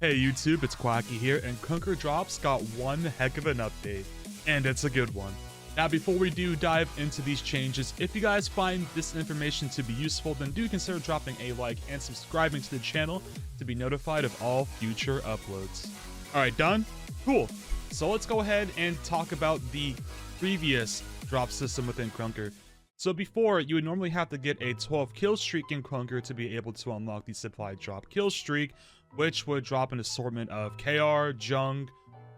Hey YouTube, it's Quacky here, and Krunker Drops got one heck of an update, and it's a good one. Now before we do dive into these changes, if you guys find this information to be useful, then do consider dropping a like and subscribing to the channel to be notified of all future uploads. Alright, done? Cool. So let's go ahead and talk about the previous drop system within Krunker. So before, you would normally have to get a 12 kill streak in Krunker to be able to unlock the supply drop kill streak, which would drop an assortment of KR, junk,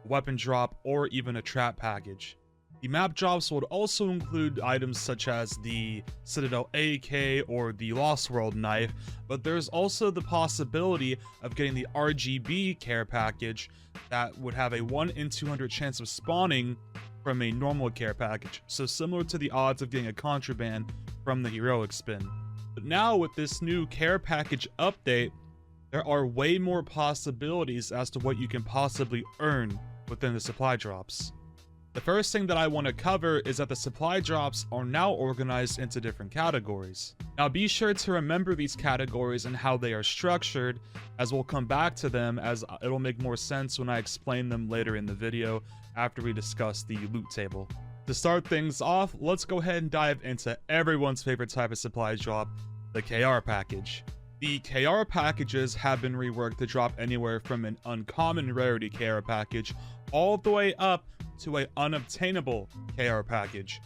weapon drop, or even a trap package. The map drops would also include items such as the Citadel AK or the Lost World knife, but there's also the possibility of getting the RGB care package that would have a 1 in 200 chance of spawning from a normal care package, so similar to the odds of getting a contraband from the heroic spin. But now with this new care package update, there are way more possibilities as to what you can possibly earn within the supply drops. The first thing that I want to cover is that the supply drops are now organized into different categories. Now be sure to remember these categories and how they are structured, as we'll come back to them, as it'll make more sense when I explain them later in the video after we discuss the loot table. To start things off, let's go ahead and dive into everyone's favorite type of supply drop, the KR package. The KR packages have been reworked to drop anywhere from an uncommon rarity KR package all the way up to a unobtainable KR package.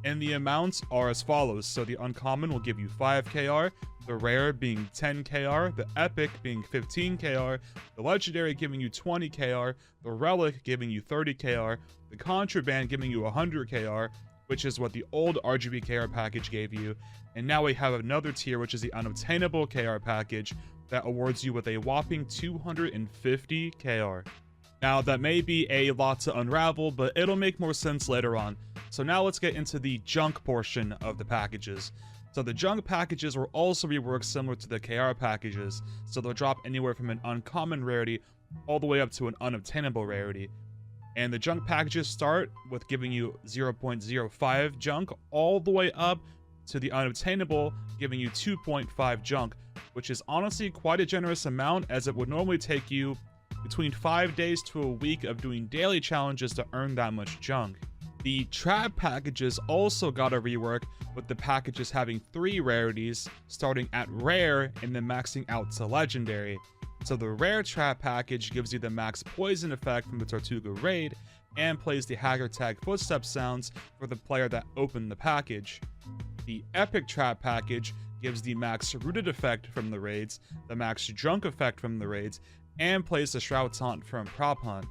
And the amounts are as follows. So the uncommon will give you 5 KR, the rare being 10 KR, the epic being 15 KR, the legendary giving you 20 KR, the relic giving you 30 KR, the contraband giving you 100 KR, which is what the old RGB KR package gave you. And now we have another tier, which is the unobtainable KR package that awards you with a whopping 250 KR. Now that may be a lot to unravel, but it'll make more sense later on. So now let's get into the junk portion of the packages. So the junk packages were also reworked similar to the KR packages, so they'll drop anywhere from an uncommon rarity all the way up to an unobtainable rarity. And the junk packages start with giving you 0.05 junk all the way up to the unobtainable giving you 2.5 junk, which is honestly quite a generous amount, as it would normally take you between 5 days to a week of doing daily challenges to earn that much junk. The trap packages also got a rework, with the packages having 3 rarities, starting at rare and then maxing out to legendary. So the rare trap package gives you the max poison effect from the Tortuga raid and plays the hacker tag footstep sounds for the player that opened the package. The epic trap package gives the max rooted effect from the raids, the max junk effect from the raids, and plays the shroud taunt from prop hunt.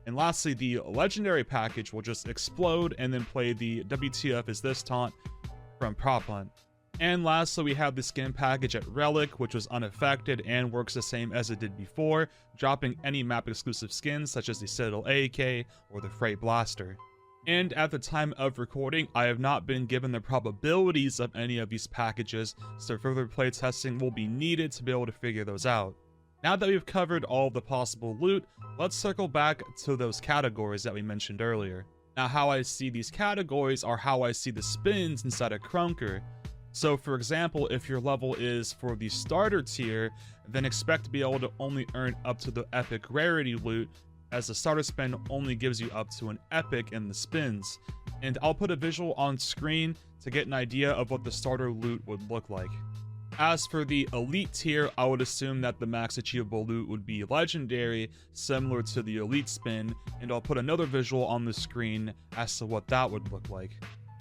And lastly, the legendary package will just explode and then play the WTF is this taunt from prop hunt. And lastly, we have the skin package at Relic, which was unaffected and works the same as it did before, dropping any map exclusive skins such as the Citadel AK or the Freight Blaster. And at the time of recording, I have not been given the probabilities of any of these packages, so further playtesting will be needed to be able to figure those out. Now that we've covered all the possible loot, let's circle back to those categories that we mentioned earlier. Now how I see these categories are how I see the spins inside of Krunker. So for example, if your level is for the starter tier, then expect to be able to only earn up to the epic rarity loot, as the starter spin only gives you up to an epic in the spins. And I'll put a visual on screen to get an idea of what the starter loot would look like. As for the elite tier, I would assume that the max achievable loot would be legendary, similar to the elite spin, and I'll put another visual on the screen as to what that would look like.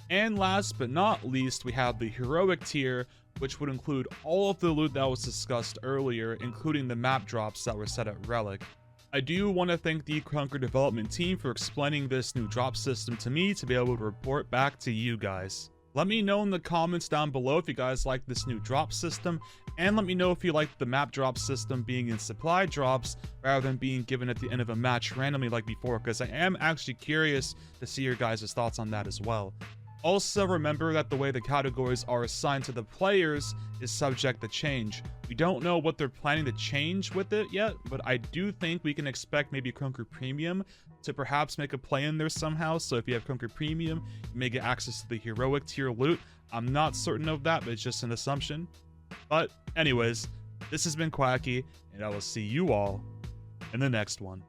And last but not least, we have the heroic tier, which would include all of the loot that was discussed earlier, including the map drops that were set at Relic. I do want to thank the Krunker development team for explaining this new drop system to me to be able to report back to you guys. Let me know in the comments down below if you guys like this new drop system, and let me know if you like the map drop system being in supply drops rather than being given at the end of a match randomly like before, because I am actually curious to see your guys' thoughts on that as well. Also, remember that the way the categories are assigned to the players is subject to change. We don't know what they're planning to change with it yet, but I do think we can expect maybe Krunker Premium to perhaps make a play in there somehow. So if you have Krunker Premium, you may get access to the heroic tier loot. I'm not certain of that, but it's just an assumption. But anyways, This has been Quacky, and I will see you all in the next one.